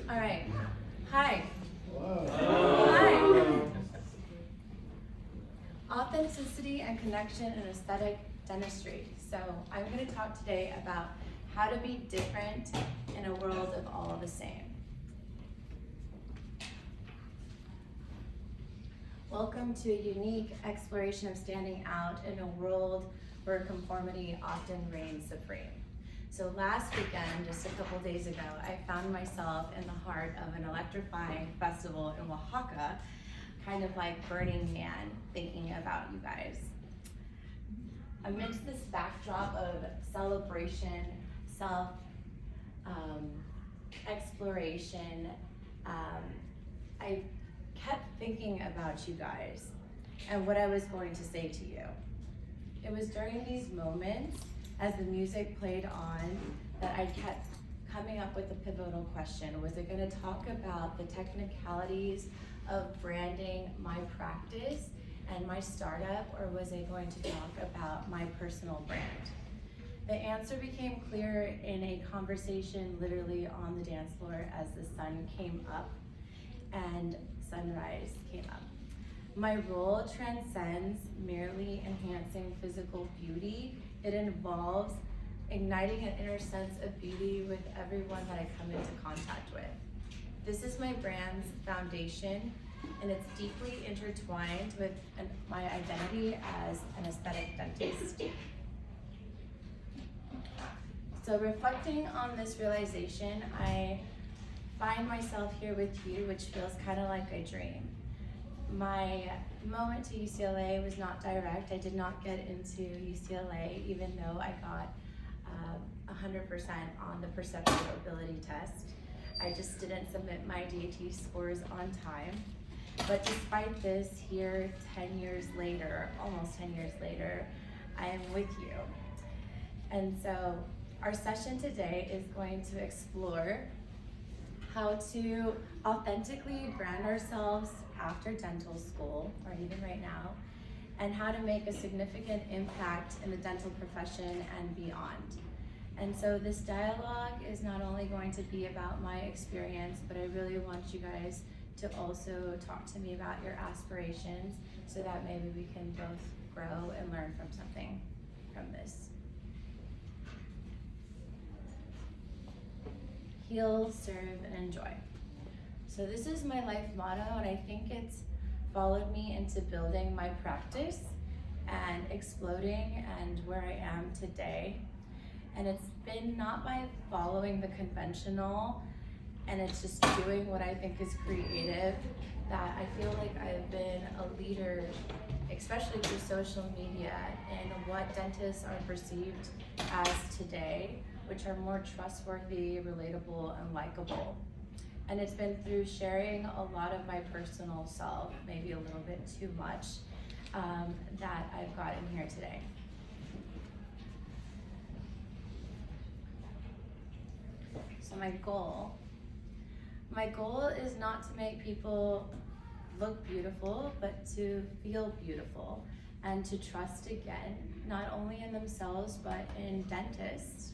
All right. Hi. Hello. Hi. Authenticity and connection in aesthetic dentistry. So I'm going to talk today about how to be different in a world of all the same. Welcome to a unique exploration of standing out in a world where conformity often reigns supreme. So last weekend, just a couple days ago, I found myself in the heart of an electrifying festival in Oaxaca, kind of like Burning Man, thinking about you guys. Amidst this backdrop of celebration, exploration, I kept thinking about you guys and what I was going to say to you. It was during these moments, as the music played on, that I kept coming up with the pivotal question. Was it going to talk about the technicalities of branding my practice and my startup, or was it going to talk about my personal brand? The answer became clear in a conversation literally on the dance floor as the sun came up and sunrise came up. My role transcends merely enhancing physical beauty. It involves igniting an inner sense of beauty with everyone that I come into contact with. This is my brand's foundation, and it's deeply intertwined with my identity as an aesthetic dentist. So reflecting on this realization, I find myself here with you, which feels kind of like a dream. My moment to UCLA was not direct. I did not get into UCLA, even though I got 100% on the perceptual ability test. I just didn't submit my DAT scores on time. But despite this, here 10 years later, almost 10 years later, I am with you. And so our session today is going to explore how to authentically brand ourselves after dental school, or even right now, and how to make a significant impact in the dental profession and beyond. And so this dialogue is not only going to be about my experience, but I really want you guys to also talk to me about your aspirations so that maybe we can both grow and learn from something from this. Heal, serve, and enjoy. So this is my life motto, and I think it's followed me into building my practice and exploding and where I am today. And it's been not by following the conventional, and it's just doing what I think is creative, that I feel like I've been a leader, especially through social media, in what dentists are perceived as today, which are more trustworthy, relatable, and likable. And it's been through sharing a lot of my personal self, maybe a little bit too much, that I've gotten here today. So my goal is not to make people look beautiful, but to feel beautiful and to trust again, not only in themselves, but in dentists.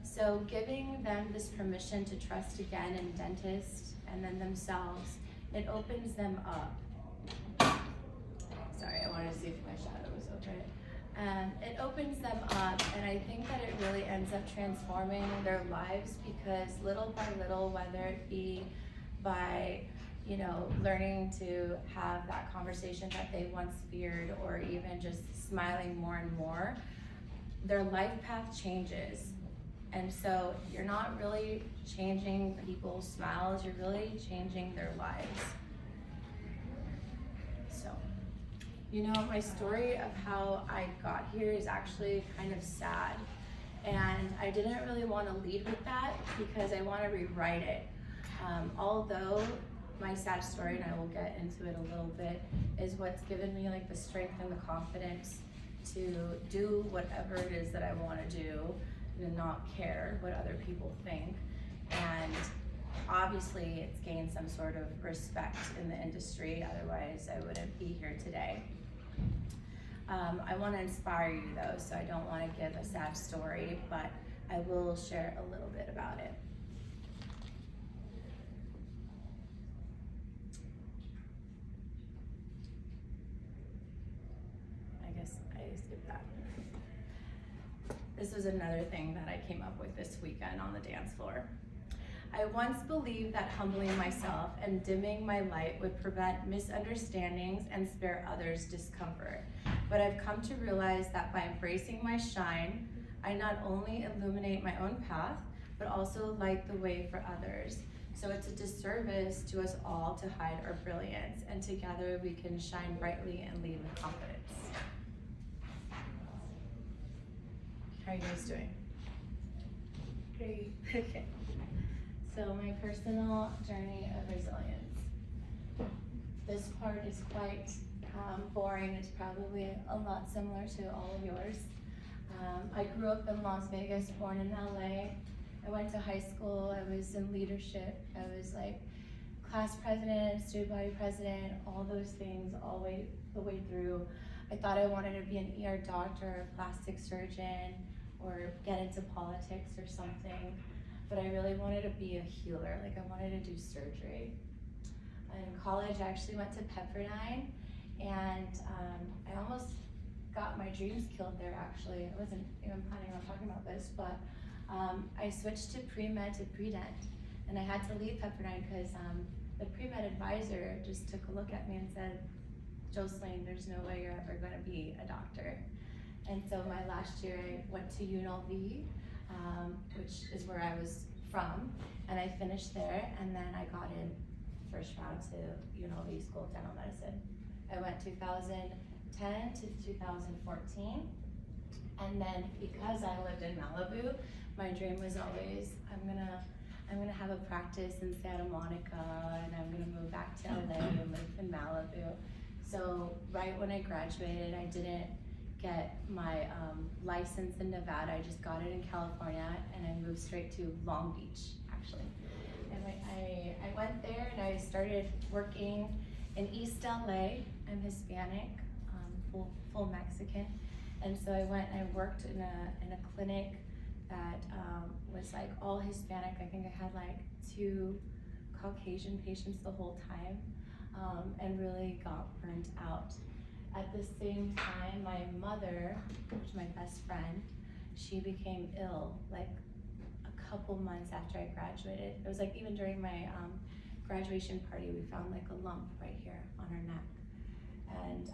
So giving them this permission to trust again in dentists and then themselves, it opens them up. Sorry, I wanted to see if my shadow was okay. It opens them up, and I think that it really ends up transforming their lives, because little by little, whether it be by learning to have that conversation that they once feared, or even just smiling more and more, their life path changes. And so you're not really changing people's smiles, you're really changing their lives. So, my story of how I got here is actually kind of sad. And I didn't really want to lead with that because I want to rewrite it. Although my sad story, and I will get into it a little bit, is what's given me like the strength and the confidence to do whatever it is that I want to do, and not care what other people think. And obviously it's gained some sort of respect in the industry, otherwise I wouldn't be here today. I want to inspire you though, so I don't want to give a sad story, but I will share a little bit about it. that. This was another thing that I came up with this weekend on the dance floor. I once believed that humbling myself and dimming my light would prevent misunderstandings and spare others discomfort. But I've come to realize that by embracing my shine, I not only illuminate my own path, but also light the way for others. So it's a disservice to us all to hide our brilliance, and together we can shine brightly and lead with confidence. How are you guys doing? Great. Okay. So my personal journey of resilience. This part is quite boring. It's probably a lot similar to all of yours. I grew up in Las Vegas, born in LA. I went to high school. I was in leadership. I was like class president, student body president, all those things all the way through. I thought I wanted to be an ER doctor, a plastic surgeon, or get into politics or something. But I really wanted to be a healer. Like I wanted to do surgery. In college, I actually went to Pepperdine, and I almost got my dreams killed there actually. I wasn't even planning on talking about this, but I switched to pre-med to pre-dent, and I had to leave Pepperdine because the pre-med advisor just took a look at me and said, Jocelyn, there's no way you're ever gonna be a doctor. And so my last year I went to UNLV, which is where I was from, and I finished there, and then I got in first round to UNLV School of Dental Medicine. I went 2010 to 2014, and then because I lived in Malibu, my dream was always, I'm gonna have a practice in Santa Monica, and I'm gonna move back to LA and live in Malibu. So right when I graduated, I didn't get my license in Nevada. I just got it in California, and I moved straight to Long Beach, actually. And I went there and I started working in East LA. I'm Hispanic, full Mexican. And so I went and I worked in a clinic that was like all Hispanic. I think I had like 2 Caucasian patients the whole time, and really got burnt out. At the same time, my mother, which is my best friend, she became ill like a couple months after I graduated. It was like even during my graduation party, we found like a lump right here on her neck. And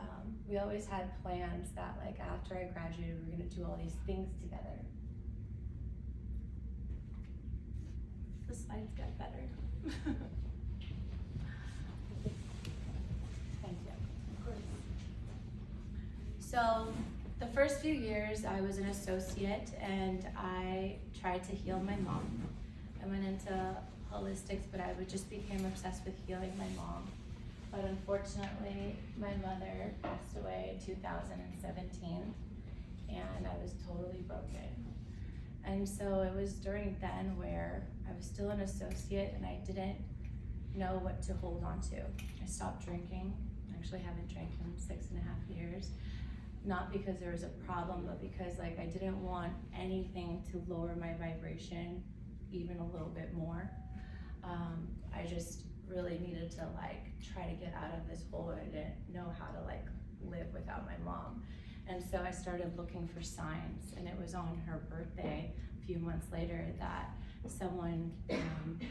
we always had plans that like after I graduated, we were gonna do all these things together. The slides got better. Thank you. Of course. So the first few years I was an associate, and I tried to heal my mom. I went into holistics, but I just became obsessed with healing my mom. But unfortunately, my mother passed away in 2017, and I was totally broken. And so it was during then where I was still an associate and I didn't know what to hold on to. I stopped drinking. I actually haven't drank in 6.5 years. Not because there was a problem, but because like I didn't want anything to lower my vibration even a little bit more. I just really needed to like try to get out of this hole. I didn't know how to like live without my mom. And so I started looking for signs, and it was on her birthday a few months later that someone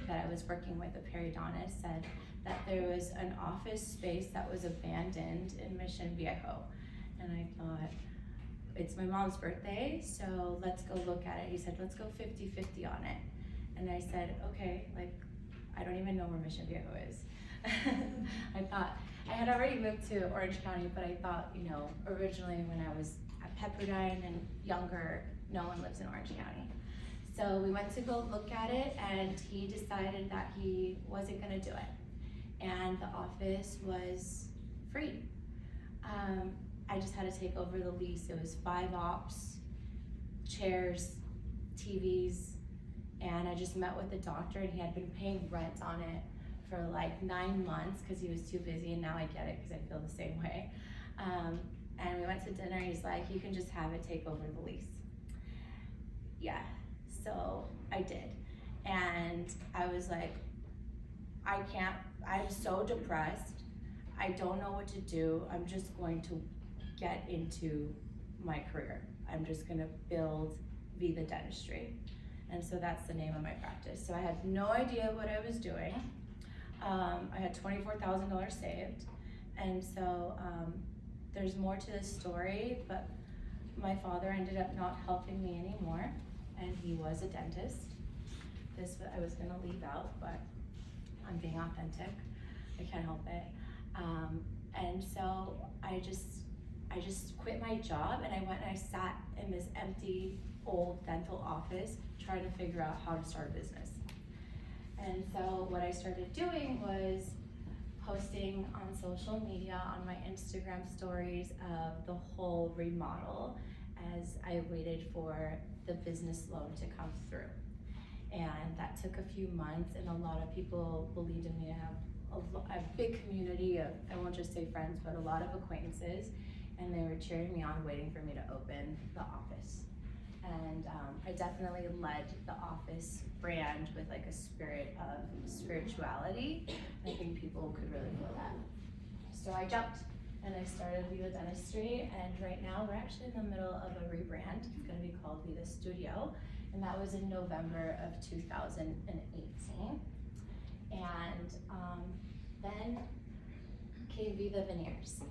that I was working with, a periodontist, said that there was an office space that was abandoned in Mission Viejo. And I thought, it's my mom's birthday, so let's go look at it. He said, let's go 50-50 on it. And I said, okay, like, I don't even know where Mission Viejo is. I thought, I had already moved to Orange County, but I thought, you know, originally when I was at Pepperdine and younger, no one lives in Orange County. So we went to go look at it, and he decided that he wasn't gonna do it. And the office was free. I just had to take over the lease. It was 5 ops, chairs, TVs, and I just met with the doctor, and he had been paying rent on it for like 9 months because he was too busy, and now I get it because I feel the same way. And we went to dinner. He's like, you can just have it take over the lease. Yeah, so I did. And I was like, I can't, I'm so depressed. I don't know what to do. I'm just going to get into my career. I'm just gonna build Viva Dentistry. And so that's the name of my practice. So I had no idea what I was doing. I had $24,000 saved. And so there's more to this story, but my father ended up not helping me anymore, and he was a dentist. This I was gonna leave out, but I'm being authentic. I can't help it. And so I just quit my job, and I went and I sat in this empty old dental office trying to figure out how to start a business. And so what I started doing was posting on social media, on my Instagram stories, of the whole remodel as I waited for the business loan to come through. And that took a few months, and a lot of people believed in me. I have a big community of, I won't just say friends, but a lot of acquaintances, and they were cheering me on, waiting for me to open the office. And I definitely led the office brand with like a spirit of spirituality. I think people could really feel that. So I jumped and I started Viva Dentistry, and right now we're actually in the middle of a rebrand. It's gonna be called Viva Studio, and that was in November of 2018. And then came Viva Veneers.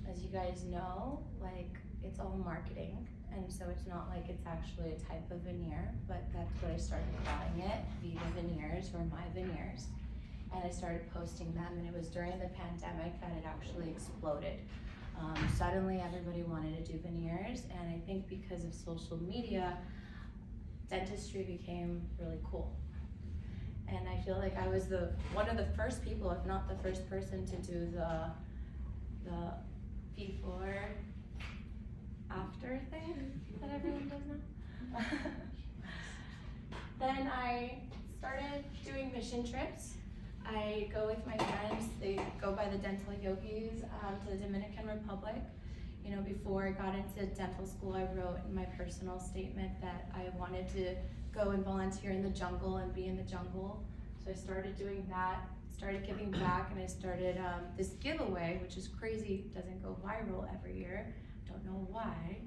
As you guys know, like, it's all marketing, and so it's not like it's actually a type of veneer, but that's what I started calling it. Viva Veneers, or my veneers. And I started posting them, and it was during the pandemic that it actually exploded. Suddenly everybody wanted to do veneers, and I think because of social media, dentistry became really cool. And I feel like I was one of the first people, if not the first person, to do the before after thing that everyone does now. Then I started doing mission trips. I go with my friends. They go by the dental yogis to the Dominican Republic. You know, before I got into dental school, I wrote in my personal statement that I wanted to go and volunteer in the jungle and be in the jungle. So I started doing that, started giving back, and I started this giveaway, which is crazy. It doesn't go viral every year. Don't know why,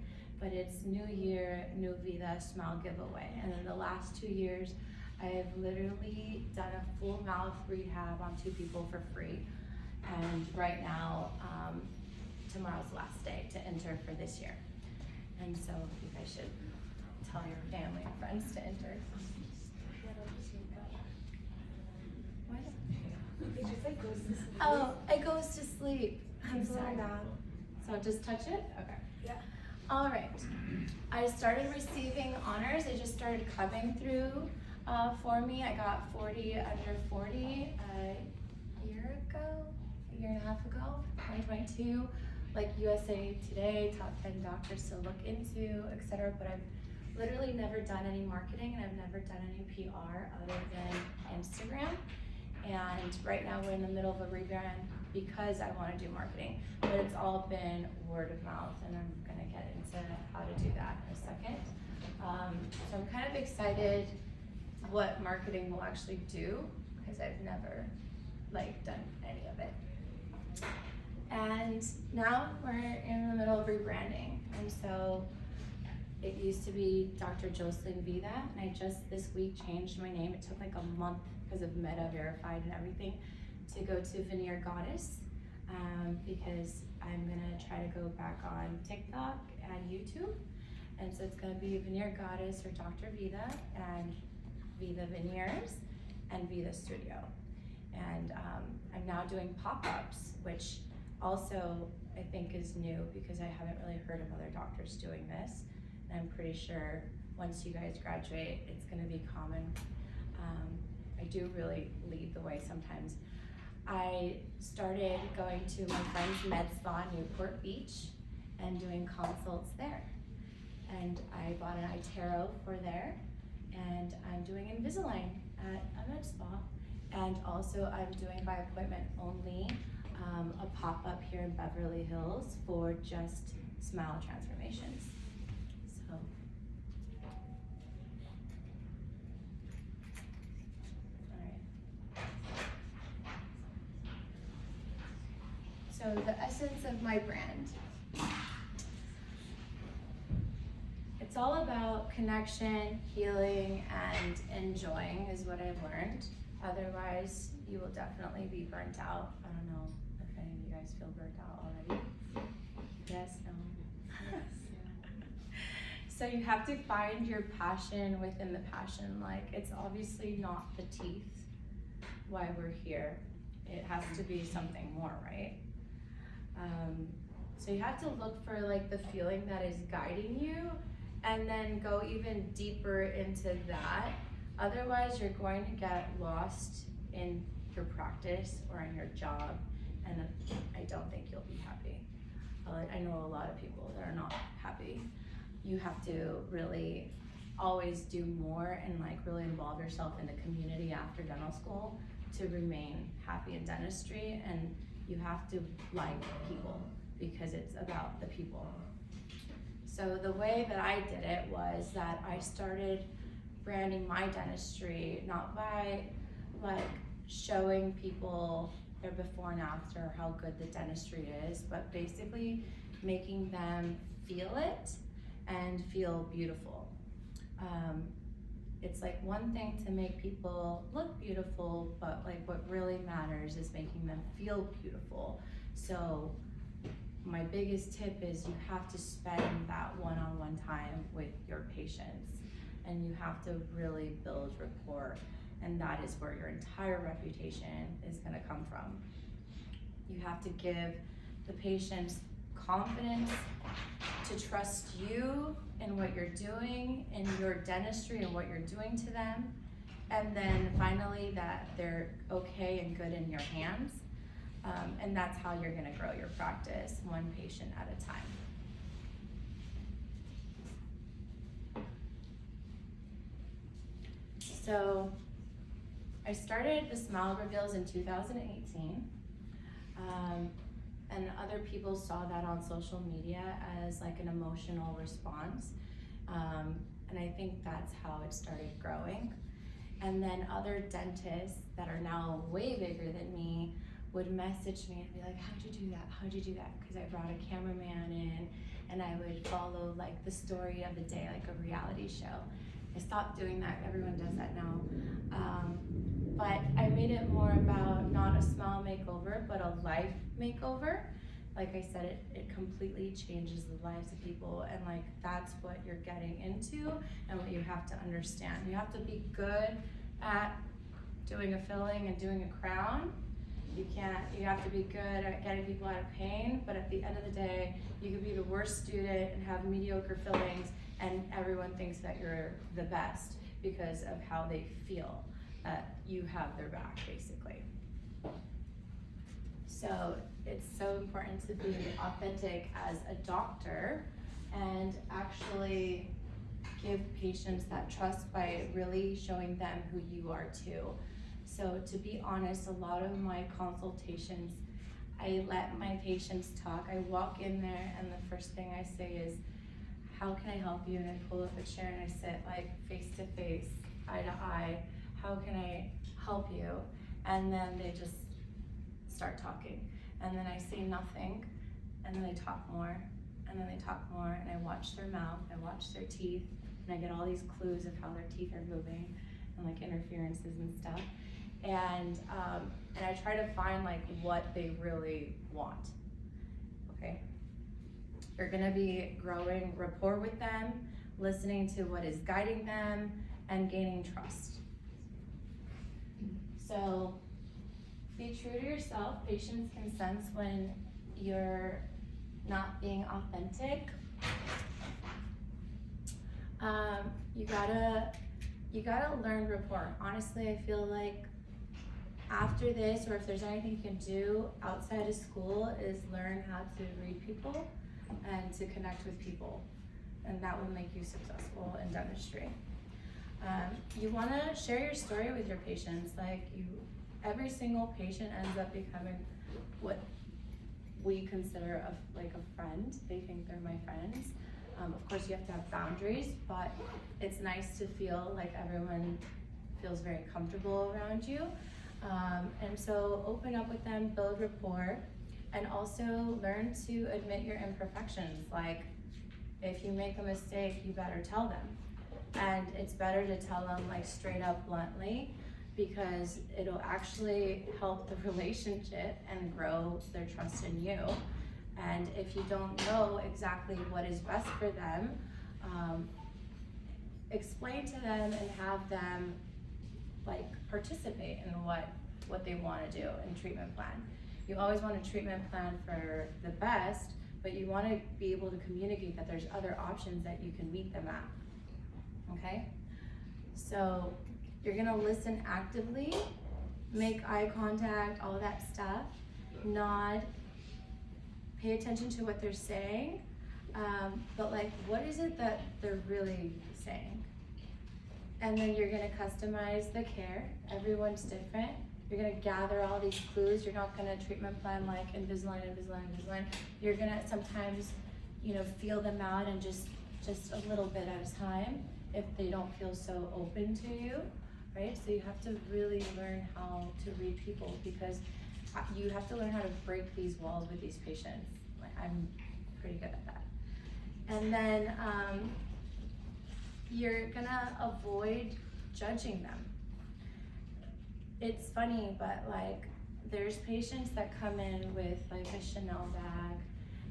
but it's New Year, New Vida Smile giveaway. And in the last 2 years, I have literally done a full mouth rehab on 2 people for free. And right now, tomorrow's the last day to enter for this year. And so you guys should tell your family and friends to enter. What? It just like goes to sleep. Oh, it goes to sleep. I'm sorry. Now. So just touch it? Okay. Yeah. All right. I started receiving honors. They just started coming through for me. I got 40 under 40 a year and a half ago, 2022. Like USA Today, top 10 doctors to look into, etc. But I've literally never done any marketing, and I've never done any PR other than Instagram. And right now we're in the middle of a rebrand because I want to do marketing, but it's all been word of mouth, and I'm gonna get into how to do that in a second. So I'm kind of excited what marketing will actually do, because I've never done any of it. And now we're in the middle of rebranding, and so it used to be Dr. Jocelyn Vida, and I just this week changed my name. It took like a month because of Meta verified and everything to go to Veneer Goddess, because I'm gonna try to go back on TikTok and YouTube, and so it's gonna be Veneer Goddess or Dr. Vida and Viva Veneers and Viva Studio. And I'm now doing pop-ups, which also I think is new because I haven't really heard of other doctors doing this. And I'm pretty sure once you guys graduate, it's gonna be common. I do really lead the way sometimes. I started going to my friend's med spa in Newport Beach and doing consults there. And I bought an iTero for there, and I'm doing Invisalign at a med spa. And also I'm doing by appointment only a pop-up here in Beverly Hills for just smile transformations. So. So the essence of my brand it's all about connection, healing, and enjoying is what I've learned. Otherwise, you will definitely be burnt out. I don't know if any of you guys feel burnt out already. Yes, no? So you have to find your passion within the passion. Like, it's obviously not the teeth why we're here. It has to be something more, right? So you have to look for like the feeling that is guiding you and then go even deeper into that. Otherwise, you're going to get lost in your practice or in your job, and I don't think you'll be happy. I know a lot of people that are not happy. You have to really always do more and like really involve yourself in the community after dental school to remain happy in dentistry, and you have to like people because it's about the people. So the way that I did it was that I started branding my dentistry not by like showing people their before and after, how good the dentistry is, but basically making them feel it and feel beautiful. It's like one thing to make people look beautiful, but like what really matters is making them feel beautiful. So my biggest tip is you have to spend that one-on-one time with your patients, and you have to really build rapport, and that is where your entire reputation is gonna come from. You have to give the patients confidence to trust you in what you're doing, in your dentistry and what you're doing to them, and then finally that they're okay and good in your hands. And that's how you're gonna grow your practice, one patient at a time. So I started the Smile Reveals in 2018. And other people saw that on social media as like an emotional response. And I think that's how it started growing. And then other dentists that are now way bigger than me would message me and be like, how'd you do that? How'd you do that? Because I brought a cameraman in and I would follow like the story of the day, like a reality show. I stopped doing that, everyone does that now. But I made it more about not a smile makeover, but a life makeover. Like I said, it completely changes the lives of people, and like that's what you're getting into and what you have to understand. You have to be good at doing a filling and doing a crown. You have to be good at getting people out of pain, but at the end of the day, you could be the worst student and have mediocre fillings, and everyone thinks that you're the best because of how they feel that you have their back, basically. So it's so important to be authentic as a doctor and actually give patients that trust by really showing them who you are too. So to be honest, a lot of my consultations, I let my patients talk. I walk in there and the first thing I say is, how can I help you? And I pull up a chair and I sit like face to face, eye to eye. How can I help you? And then they just start talking. And then I say nothing, and then they talk more, and then they talk more, and I watch their mouth, I watch their teeth, and I get all these clues of how their teeth are moving, and like interferences and stuff. And I try to find like what they really want, okay? You're gonna be growing rapport with them, listening to what is guiding them, and gaining trust. So be true to yourself. Patients can sense when you're not being authentic. You gotta learn rapport. Honestly, I feel like after this, or if there's anything you can do outside of school, is learn how to read people and to connect with people, and that will make you successful in dentistry. You wanna share your story with your patients. Every single patient ends up becoming what we consider like a friend. They think they're my friends. Of course, you have to have boundaries, but it's nice to feel like everyone feels very comfortable around you. And so open up with them, build rapport, and also learn to admit your imperfections. Like, if you make a mistake, you better tell them. And it's better to tell them like straight up bluntly, because it'll actually help the relationship and grow their trust in you. And if you don't know exactly what is best for them, explain to them and have them like participate in what they want to do in treatment plan. You always want a treatment plan for the best, but you want to be able to communicate that there's other options that you can meet them at. Okay? So you're gonna listen actively, make eye contact, all that stuff, nod, pay attention to what they're saying, but like, what is it that they're really saying? And then you're gonna customize the care. Everyone's different. You're gonna gather all these clues. You're not gonna treatment plan like Invisalign, Invisalign, Invisalign. You're gonna sometimes, feel them out and just a little bit at a time if they don't feel so open to you, right? So you have to really learn how to read people, because you have to learn how to break these walls with these patients. Like, I'm pretty good at that. And then you're gonna avoid judging them. It's funny, but like, there's patients that come in with like a Chanel bag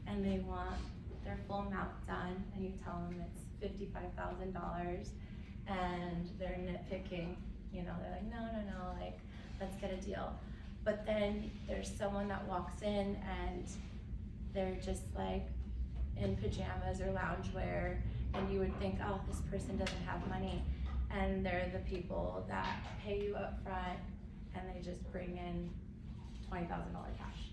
and they want their full mouth done, and you tell them it's $55,000, and they're nitpicking, they're like, no, like, let's get a deal. But then there's someone that walks in and they're just like in pajamas or loungewear, and you would think, oh, this person doesn't have money. And they're the people that pay you up front and they just bring in $20,000 cash.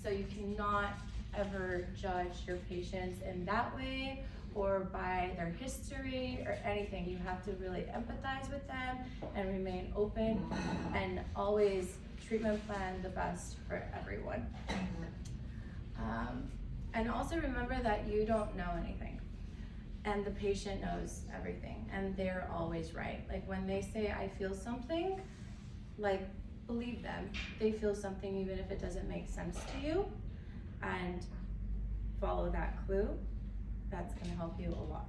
So you cannot ever judge your patients in that way or by their history or anything. You have to really empathize with them and remain open, and always treatment plan the best for everyone. And also remember that you don't know anything, and the patient knows everything, and they're always right. Like, when they say, I feel something, like, believe them. They feel something even if it doesn't make sense to you, and follow that clue. That's gonna help you a lot.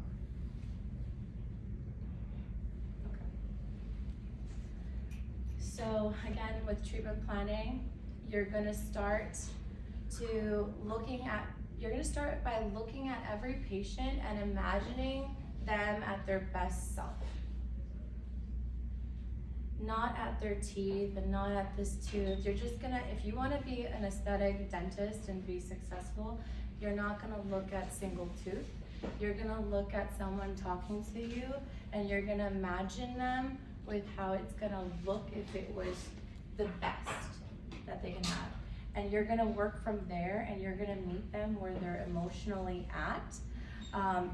Okay. So again, with treatment planning, you're gonna start by looking at every patient and imagining them at their best self. Not at their teeth and not at this tooth. You're just gonna, if you wanna be an aesthetic dentist and be successful, you're not gonna look at single tooth. You're gonna look at someone talking to you, and you're gonna imagine them with how it's gonna look if it was the best that they can have. And you're gonna work from there, and you're gonna meet them where they're emotionally at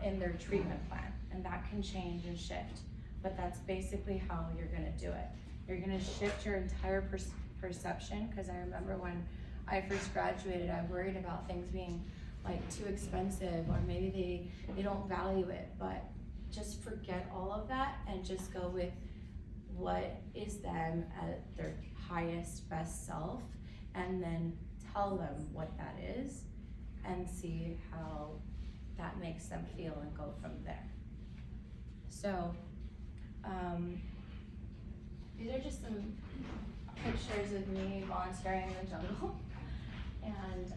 in their treatment plan. And that can change and shift, but that's basically how you're gonna do it. You're gonna shift your entire perception, because I remember when I first graduated, I worried about things being like too expensive, or maybe they don't value it, but just forget all of that and just go with what is them at their highest, best self, and then tell them what that is and see how that makes them feel and go from there. So these are just some pictures of me volunteering in the jungle, and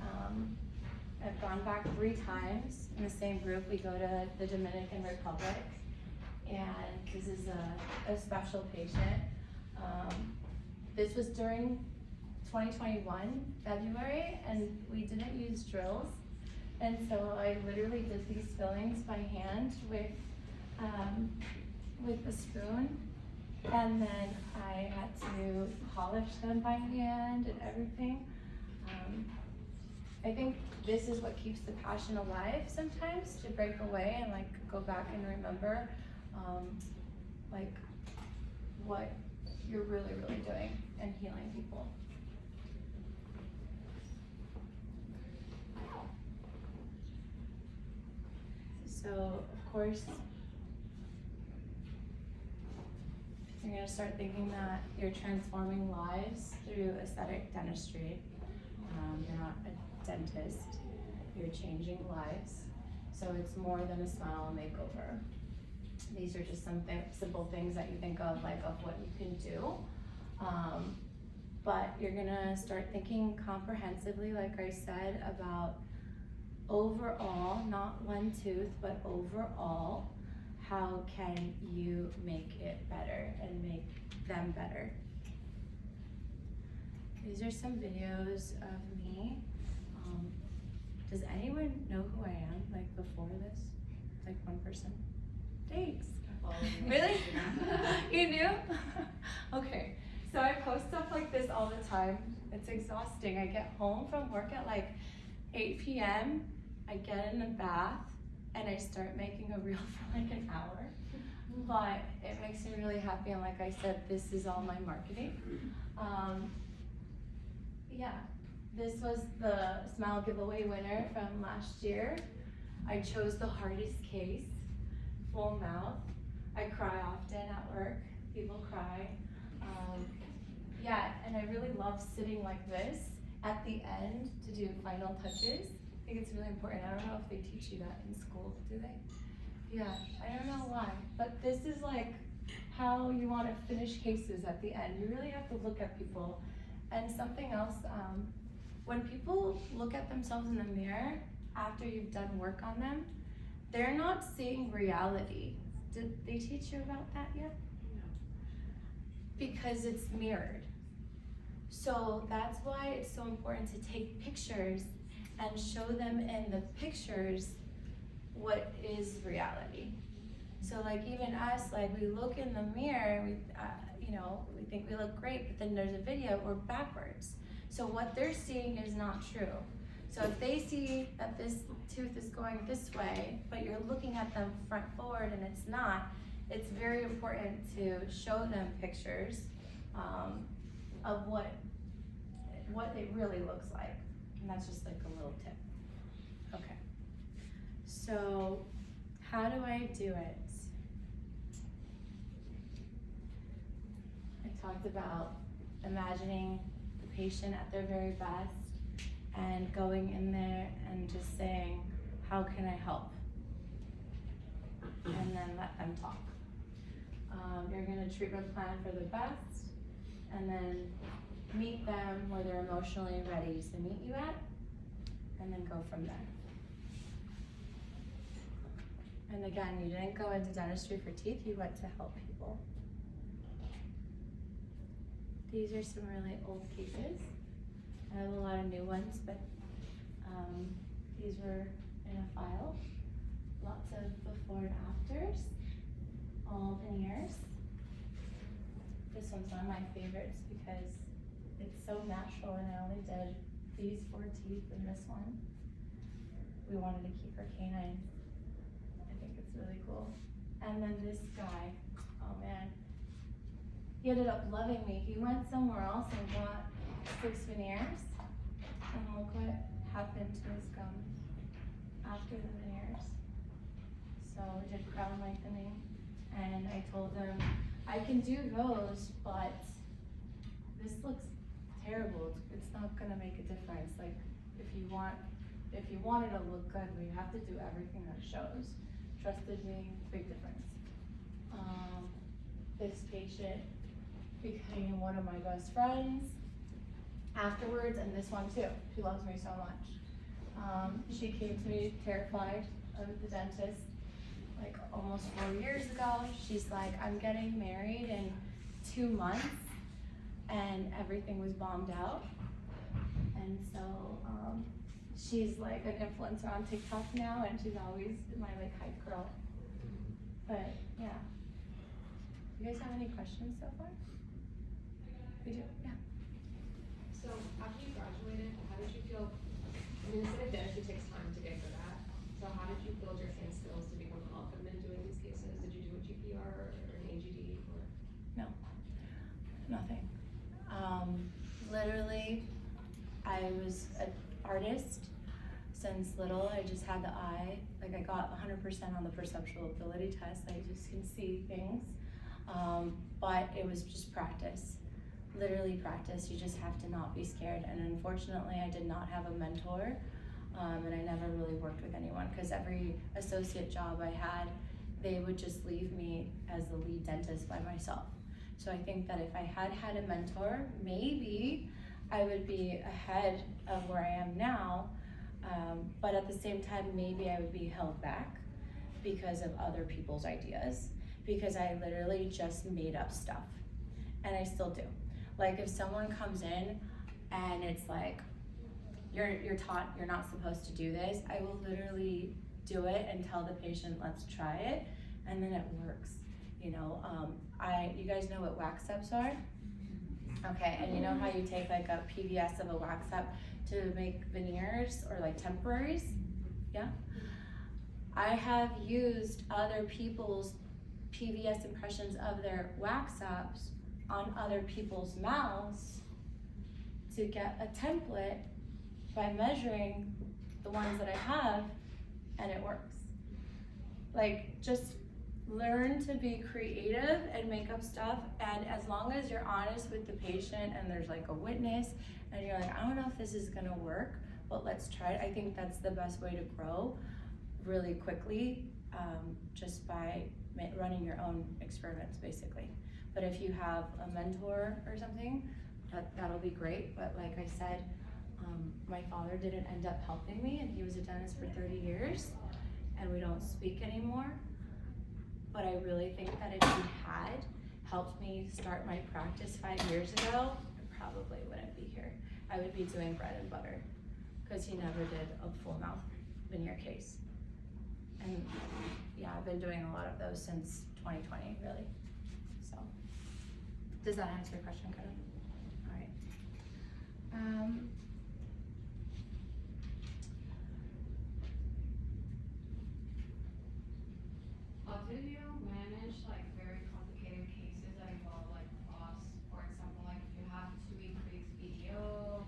I've gone back 3 times in the same group. We go to the Dominican Republic, and this is a special patient. This was during 2021, February, and we didn't use drills. And so I literally did these fillings by hand with a spoon. And then I had to polish them by hand and everything. I think this is what keeps the passion alive sometimes, to break away and like go back and remember like what you're really, really doing and healing people. So of course, you're gonna start thinking that you're transforming lives through aesthetic dentistry. You're not a dentist, you're changing lives. So it's more than a smile makeover. These are just some simple things that you think of, like of what you can do. But you're gonna start thinking comprehensively, like I said, about overall, not one tooth, but overall, how can you make it better and make them better? These are some videos of me. Does anyone know who I am, like before this? Like one person? Thanks. Really? You knew? Okay, so I post stuff like this all the time. It's exhausting. I get home from work at like 8 p.m. I get in the bath and I start making a reel for like an hour. But it makes me really happy, and like I said, this is all my marketing. Yeah, this was the Smile Giveaway winner from last year. I chose the hardest case, full mouth. I cry often at work, people cry. Yeah, and I really love sitting like this at the end to do final touches. I think it's really important. I don't know if they teach you that in school, do they? Yeah, I don't know why, but this is like how you want to finish cases at the end. You really have to look at people. And something else, when people look at themselves in the mirror after you've done work on them, they're not seeing reality. Did they teach you about that yet? No. Because it's mirrored. So that's why it's so important to take pictures and show them in the pictures what is reality. So like even us, like we look in the mirror, we think we look great, but then there's a video, we're backwards. So what they're seeing is not true. So if they see that this tooth is going this way, but you're looking at them front forward and it's not, it's very important to show them pictures of what it really looks like. And that's just like a little tip. Okay. So how do I do it? I talked about imagining the patient at their very best and going in there and just saying, how can I help? And then let them talk. You're gonna treatment plan for the best and then meet them where they're emotionally ready to meet you at, and then go from there. And again, you didn't go into dentistry for teeth, you went to help people. These are some really old cases. I have a lot of new ones, but these were in a file. Lots of before and afters, all veneers. This one's one of my favorites because it's so natural, and I only did these 4 teeth and this one. We wanted to keep her canine. I think it's really cool. And then this guy, oh man. He ended up loving me. He went somewhere else and got 6 veneers. And look what happened to his gums after the veneers. So we did crown lengthening, and I told him, I can do those, but this looks terrible. It's not gonna make a difference. Like if you want it to look good, we have to do everything that shows. Trusted me, big difference. This patient became one of my best friends afterwards, and this one too. She loves me so much. She came to me terrified of the dentist like almost 4 years ago. She's like, I'm getting married in 2 months, and everything was bombed out. And so she's like an influencer on TikTok now, and she's always my like hype girl. But yeah. You guys have any questions so far? We do, yeah. So after you graduated, how did you feel? I mean, aesthetic dentistry takes time to get good at. So how did you build your hand skills to become confident in doing these cases? Did you do a GPR or an AGD? Or? No, nothing. Literally, I was an artist since little. I just had the eye. Like I got 100% on the perceptual ability test. I just can see things. But it was just practice. Literally practice. You just have to not be scared. And unfortunately, I did not have a mentor And I never really worked with anyone because every associate job I had, they would just leave me as the lead dentist by myself. So I think that if I had had a mentor, maybe I would be ahead of where I am now, but at the same time, maybe I would be held back because of other people's ideas, because I literally just made up stuff, and I still do. Like if someone comes in and it's like, you're taught you're not supposed to do this, I will literally do it and tell the patient, let's try it, and then it works. You know, you guys know what wax ups are? Okay, and you know how you take like a PVS of a wax up to make veneers or like temporaries? Yeah? I have used other people's PVS impressions of their wax ups on other people's mouths to get a template by measuring the ones that I have, and it works. Like, just learn to be creative and make up stuff, and as long as you're honest with the patient and there's like a witness and you're like, I don't know if this is gonna work, but let's try it. I think that's the best way to grow really quickly, just by running your own experiments basically. But if you have a mentor or something, that'll be great. But like I said, my father didn't end up helping me, and he was a dentist for 30 years, and we don't speak anymore. But I really think that if he had helped me start my practice 5 years ago, I probably wouldn't be here. I would be doing bread and butter, because he never did a full mouth veneer case. And yeah, I've been doing a lot of those since 2020, really. So, does that answer your question, Kevin? All right. How do you manage like very complicated cases that involve like cross, for example, like if you have to increase video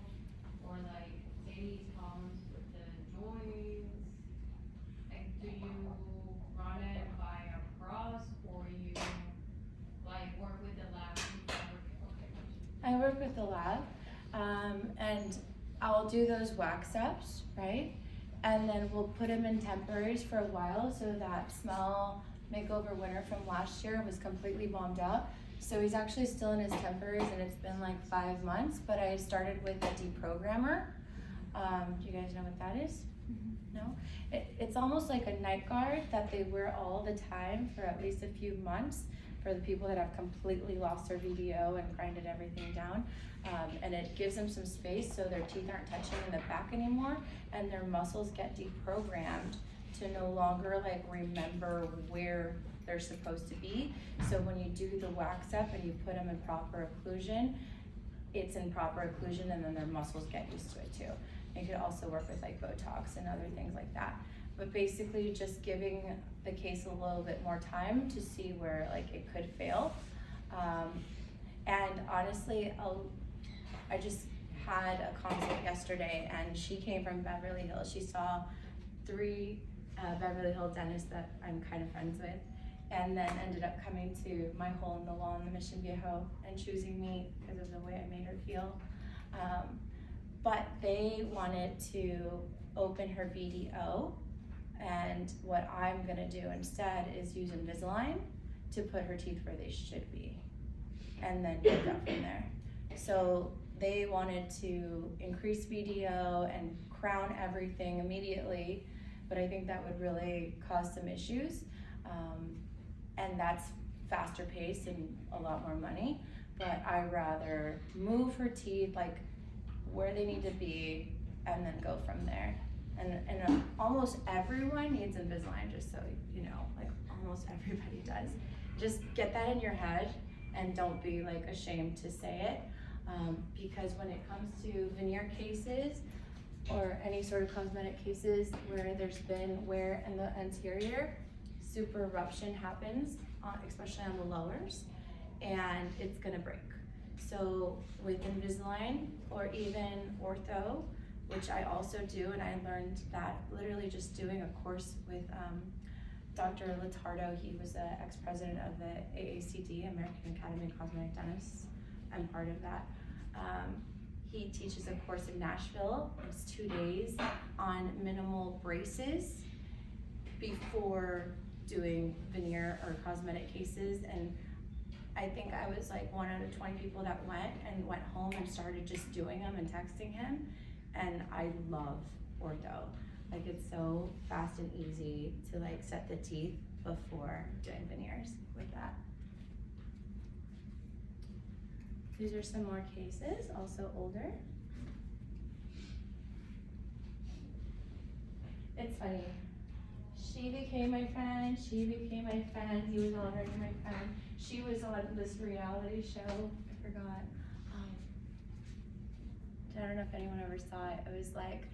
or like any problems with the joints? Like, do you run it by a cross, or you like work with the lab? I work with the lab, and I'll do those wax ups, right? And then we'll put them in temporaries for a while, so that small makeover winner from last year was completely bombed out. So he's actually still in his temporaries, and it's been like 5 months, but I started with a deprogrammer. Do you guys know what that is? No? It's almost like a night guard that they wear all the time for at least a few months for the people that have completely lost their VBO and grinded everything down. And it gives them some space so their teeth aren't touching in the back anymore, and their muscles get deprogrammed to no longer like remember where they're supposed to be. So when you do the wax up and you put them in proper occlusion, it's in proper occlusion, and then their muscles get used to it too. You could also work with like Botox and other things like that. But basically just giving the case a little bit more time to see where like it could fail. And honestly, I just had a consult yesterday, and she came from Beverly Hills. She saw 3 Beverly Hills dentists that I'm kind of friends with, and then ended up coming to my hole in the wall in the Mission Viejo and choosing me because of the way I made her feel. But they wanted to open her VDO, and what I'm gonna do instead is use Invisalign to put her teeth where they should be, and then go from there. So they wanted to increase VDO and crown everything immediately, but I think that would really cause some issues. And that's faster paced and a lot more money, but I'd rather move her teeth like where they need to be and then go from there. And almost everyone needs Invisalign, just so you know, like almost everybody does. Just get that in your head and don't be like ashamed to say it, because when it comes to veneer cases or any sort of cosmetic cases where there's been wear in the anterior, super eruption happens, especially on the lowers, and it's gonna break. So with Invisalign or even ortho, which I also do, and I learned that literally just doing a course with Dr. Latardo. He was the ex-president of the AACD, American Academy of Cosmetic Dentists. I'm part of that. He teaches a course in Nashville. It's 2 days on minimal braces before doing veneer or cosmetic cases. And I think I was like 1 out of 20 people that went home and started just doing them and texting him. And I love ortho. Like, it's so fast and easy to like set the teeth before doing veneers with that. These are some more cases, also older. It's funny. She became my friend, she became my friend, he was already my friend. She was on this reality show, I forgot. I don't know if anyone ever saw it. It was like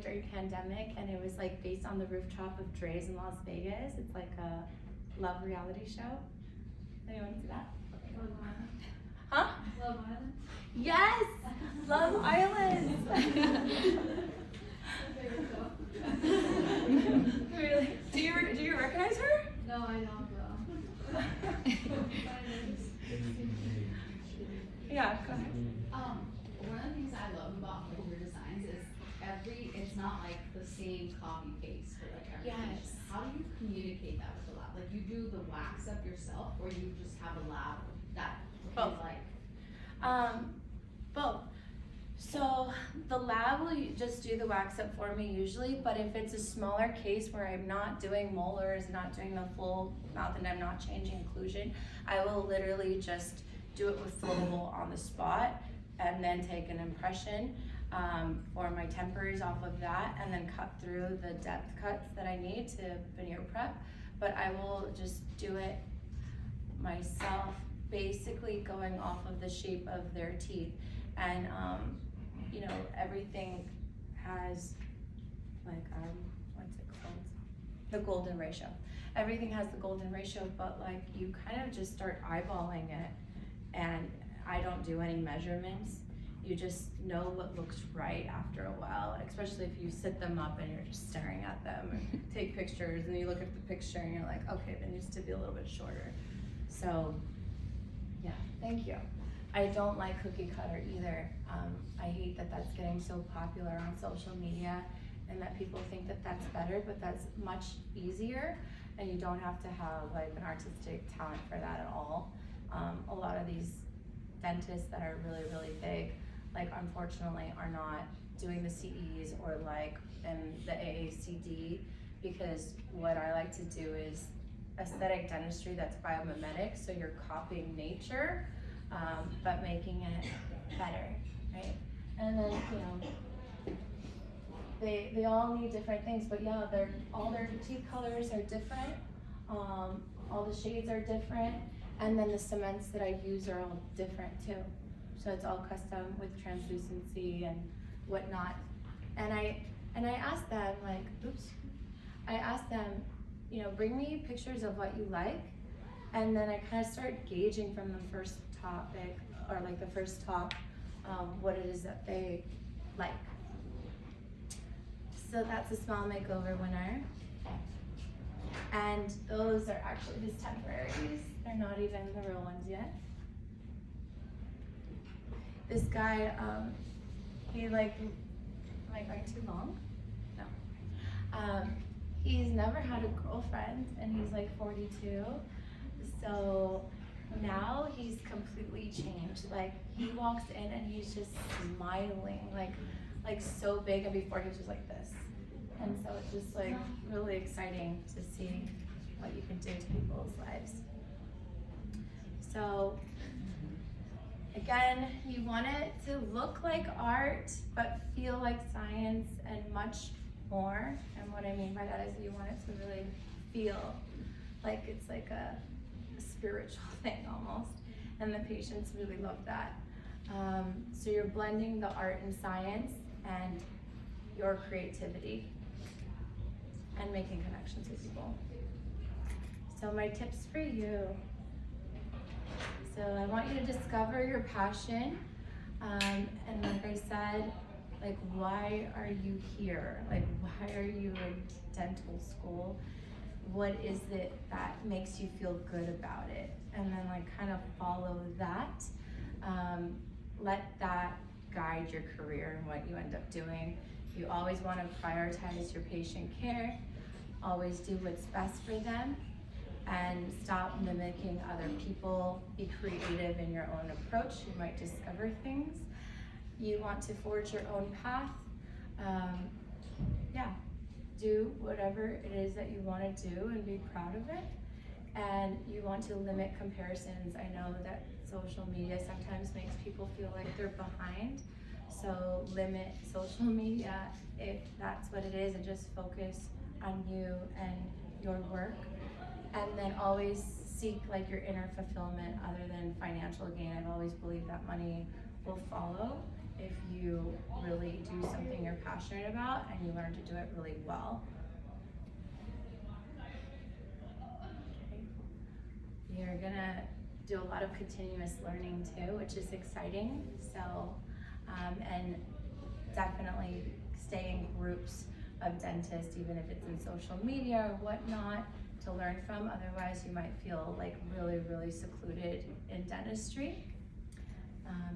during pandemic, and it was like based on the rooftop of Dre's in Las Vegas. It's like a love reality show. Anyone see that? Love Island. Huh? Love Island. Yes! Love Island! Really? Do you recognize her? No, I don't though. Yeah, go ahead. One of the things I love about like your designs is it's not like the same copy paste for like every Yes. patient. How do you communicate that with the lab? Like, you do the wax up yourself, or you just have a lab that Both. is like? Both. So the lab will just do the wax up for me usually, but if it's a smaller case where I'm not doing molars, not doing the full mouth, and I'm not changing occlusion, I will literally just do it with flowable on the spot and then take an impression for my tempers off of that, and then cut through the depth cuts that I need to veneer prep. But I will just do it myself, basically going off of the shape of their teeth. And you know, everything has like, what's it called? The golden ratio. Everything has the golden ratio, but like, you kind of just start eyeballing it, and I don't do any measurements. You just know what looks right after a while, especially if you sit them up and you're just staring at them and take pictures, and you look at the picture and you're like, okay, it needs to be a little bit shorter. So yeah, thank you. I don't like cookie cutter either. I hate that that's getting so popular on social media, and that people think that that's better, but that's much easier, and you don't have to have like an artistic talent for that at all. A lot of these dentists that are really, really big, like, unfortunately are not doing the CEs or like in the AACD, because what I like to do is aesthetic dentistry that's biomimetic, so you're copying nature, but making it better, right? And then, you know, they all need different things, but yeah, all their teeth colors are different, all the shades are different, and then the cements that I use are all different too. So it's all custom with translucency and whatnot. And I asked them, like, I asked them, you know, bring me pictures of what you like, and then I kind of start gauging from the first topic, or like the first talk, what it is that they like. So that's a small makeover winner. And those are actually his temporaries. They're not even the real ones yet. This guy, he am I going too long? No. He's never had a girlfriend, and he's like 42. So now he's completely changed. Like, he walks in and he's just smiling, like so big, and before he was just like this. And so it's just like really exciting to see what you can do to people's lives. So again, you want it to look like art, but feel like science and much more. And what I mean by that is you want it to really feel like it's like a spiritual thing almost. And the patients really love that. So you're blending the art and science and your creativity and making connections with people. So my tips for you. So I want you to discover your passion. And like I said, like, why are you here? Like, why are you in dental school? What is it that makes you feel good about it? And then like kind of follow that. Let that guide your career and what you end up doing. You always want to prioritize your patient care, always do what's best for them, and stop mimicking other people. Be creative in your own approach. You might discover things. You want to forge your own path. Yeah, do whatever it is that you want to do and be proud of it. And you want to limit comparisons. I know that social media sometimes makes people feel like they're behind. So limit social media if that's what it is, and just focus on you and your work. And then always seek like your inner fulfillment other than financial gain. I've always believed that money will follow if you really do something you're passionate about and you learn to do it really well. Okay. You're gonna do a lot of continuous learning too, which is exciting. So, and definitely stay in groups of dentists, even if it's in social media or whatnot, to learn from. Otherwise, you might feel like really, really secluded in dentistry.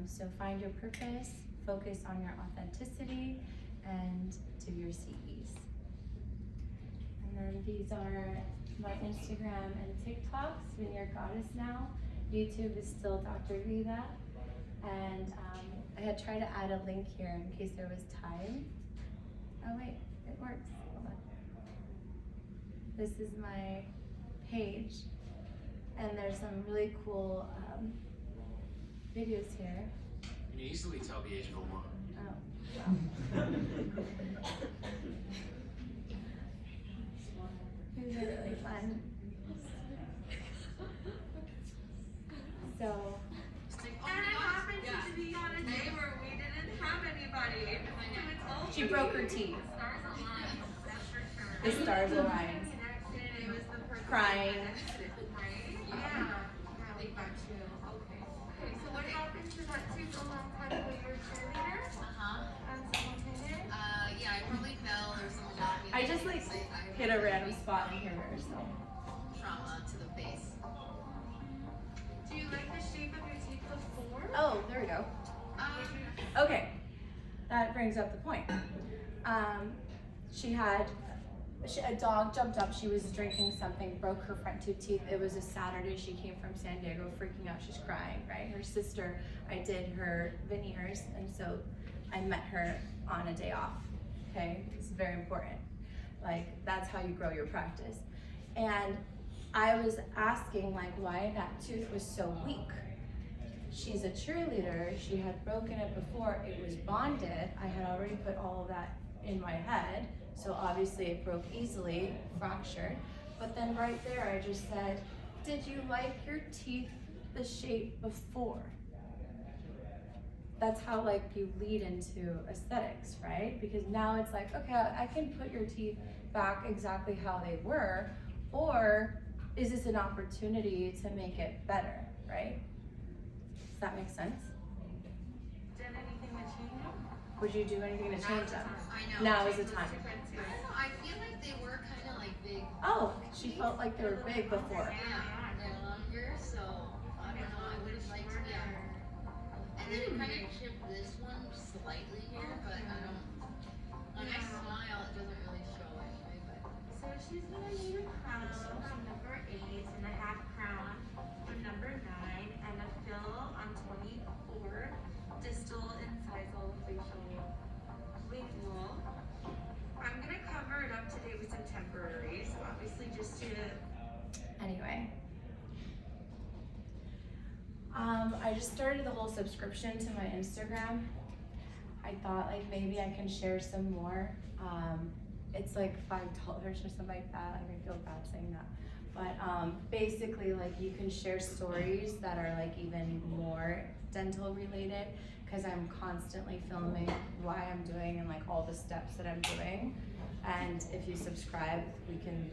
So find your purpose, focus on your authenticity, and do your CEs. And then these are my Instagram and TikToks, Veneer Goddess now. YouTube is still Dr. Vida. And I had tried to add a link here in case there was time. Oh wait, it works. Hold on. This is my page, and there's some really cool videos here. You can easily tell the age of a woman. Oh, wow. These are really fun. So, she broke her teeth. The stars aligned. Crying. So what happened to that tooth a long time ago? You were a cheerleader? Yeah, I probably fell or something got me. I just like hit a random spot in here, so. Trauma to the face. Do you like the shape of your teeth before? Oh, there we go. Okay, that brings up the point. A dog jumped up, she was drinking something, broke her front two teeth. It was a Saturday, she came from San Diego freaking out, she's crying, right? Her sister, I did her veneers, and so I met her on a day off, okay? It's very important. Like, that's how you grow your practice. And I was asking like why that tooth was so weak. She's a cheerleader, she had broken it before, it was bonded. I had already put all of that in my head, so obviously it broke easily, fractured. But then right there I just said, did you like your teeth the shape before? That's how like you lead into aesthetics, right? Because now it's like, okay, I can put your teeth back exactly how they were, or is this an opportunity to make it better, right? Does that make sense? Did anything to change them? Would you do anything to change them? I know. Now is the time. I don't know, I feel like they were kind of like big. Oh, she felt like they were big before. Yeah, they're longer, so I don't know, I would have liked to, yeah. And then it kind of chipped this one slightly here, but I don't, when I smile, it doesn't really show anyway, but. So she's gonna need a crown from number 8 and a half crown from number 9 and a fill on 24 distal incisal facial lingual. I'm gonna cover it up today with some temporaries, obviously just to. Anyway. I just started the whole subscription to my Instagram. I thought like maybe I can share some more. It's like $5 or something like that. Like I feel bad saying that. But basically like you can share stories that are like even more dental related, because I'm constantly filming why I'm doing and like all the steps that I'm doing. And if you subscribe, we can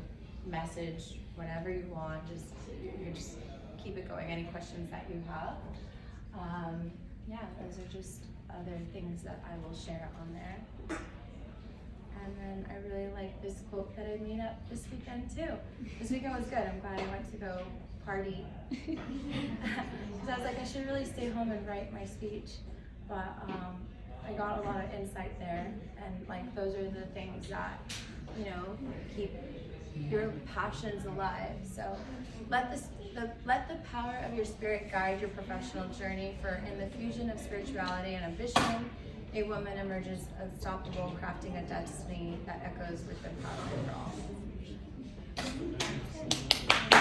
message whenever you want. You just keep it going. Any questions that you have. Yeah, those are just other things that I will share on there. And then I really like this quote that I made up this weekend too. This weekend was good. I'm glad I went to go party. Because I was like, I should really stay home and write my speech. but I got a lot of insight there, and like those are the things that, you know, keep your passions alive. So let the power of your spirit guide your professional journey, for in the fusion of spirituality and ambition, a woman emerges unstoppable, crafting a destiny that echoes with the power for all.